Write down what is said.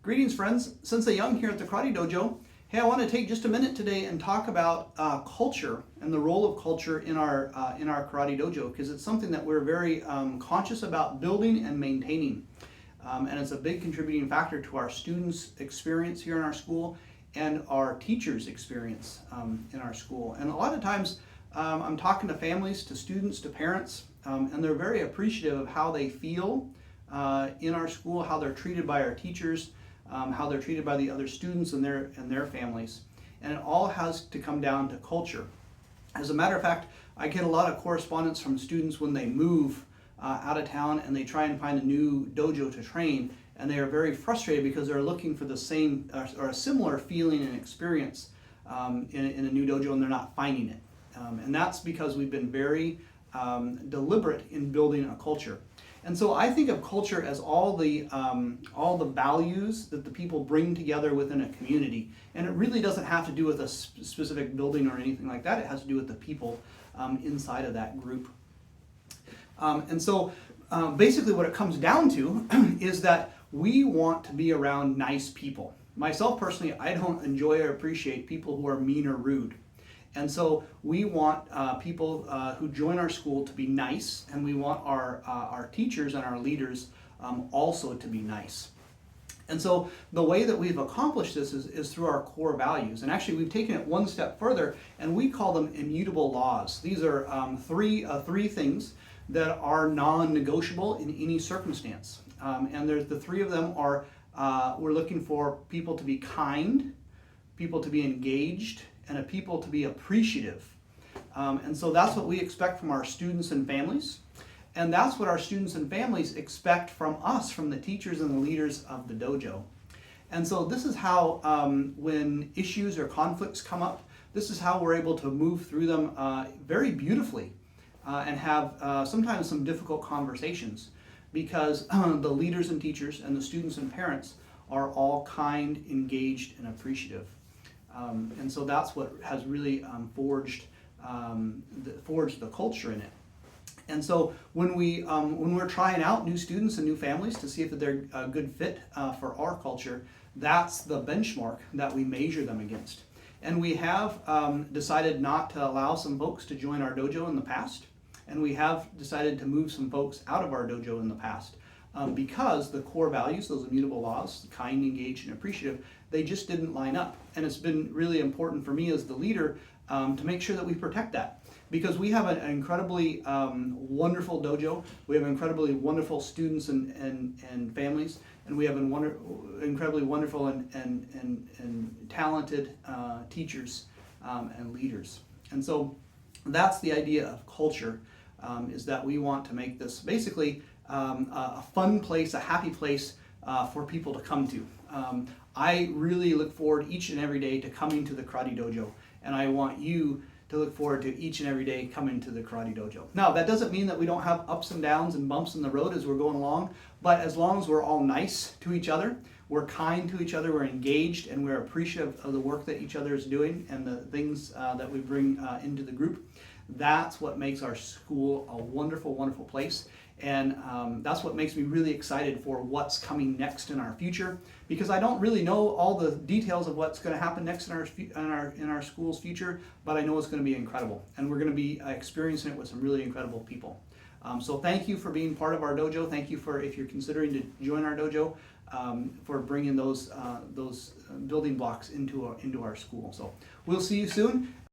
Greetings, friends. Since young here at the Karate Dojo, hey, I want to take just a minute today and talk about culture and the role of culture in our Karate Dojo, because it's something that we're very conscious about building and maintaining. And it's a big contributing factor to our students' experience here in our school and our teachers' experience in our school. And a lot of times I'm talking to families, to students, to parents, and they're very appreciative of how they feel in our school, how they're treated by our teachers, how they're treated by the other students and their families. And it all has to come down to culture. As a matter of fact, I get a lot of correspondence from students when they move out of town and they try and find a new dojo to train, and they are very frustrated because they're looking for the same or a similar feeling and experience in a new dojo, and they're not finding it. And that's because we've been very deliberate in building a culture. And so I think of culture as all the values that the people bring together within a community. And it really doesn't have to do with a specific building or anything like that. It has to do with the people inside of that group. And so basically what it comes down to is that we want to be around nice people. Myself personally, I don't enjoy or appreciate people who are mean or rude. And so we want people who join our school to be nice, and we want our teachers and our leaders also to be nice. And so the way that we've accomplished this is through our core values. And actually we've taken it one step further, and we call them immutable laws. These are three things that are non-negotiable in any circumstance. And the three of them are, we're looking for people to be kind, people to be engaged, and a people to be appreciative. And so that's what we expect from our students and families. And that's what our students and families expect from us, from the teachers and the leaders of the dojo. And so this is how, when issues or conflicts come up, this is how we're able to move through them very beautifully and have sometimes some difficult conversations, because the leaders and teachers and the students and parents are all kind, engaged, and appreciative. And so that's what has really forged the culture in it. And so when we're trying out new students and new families to see if they're a good fit for our culture, that's the benchmark that we measure them against. And we have decided not to allow some folks to join our dojo in the past, and we have decided to move some folks out of our dojo in the past. Because the core values, those immutable laws, kind, engaged, and appreciative, they just didn't line up. And it's been really important for me as the leader to make sure that we protect that. Because we have an incredibly wonderful dojo, we have incredibly wonderful students and families, and we have incredibly wonderful and talented teachers and leaders. And so that's the idea of culture, is that we want to make this basically a fun place, a happy place for people to come to. I really look forward each and every day to coming to the Karate Dojo, and I want you to look forward to each and every day coming to the Karate Dojo. Now, that doesn't mean that we don't have ups and downs and bumps in the road as we're going along, but as long as we're all nice to each other, we're kind to each other, we're engaged, and we're appreciative of the work that each other is doing and the things that we bring into the group, that's what makes our school a wonderful, wonderful place. And that's what makes me really excited for what's coming next in our future, because I don't really know all the details of what's going to happen next in our school's future, but I know it's going to be incredible, and we're going to be experiencing it with some really incredible people. So thank you for being part of our dojo. Thank you for, if you're considering to join our dojo, for bringing those building blocks into our school. So we'll see you soon.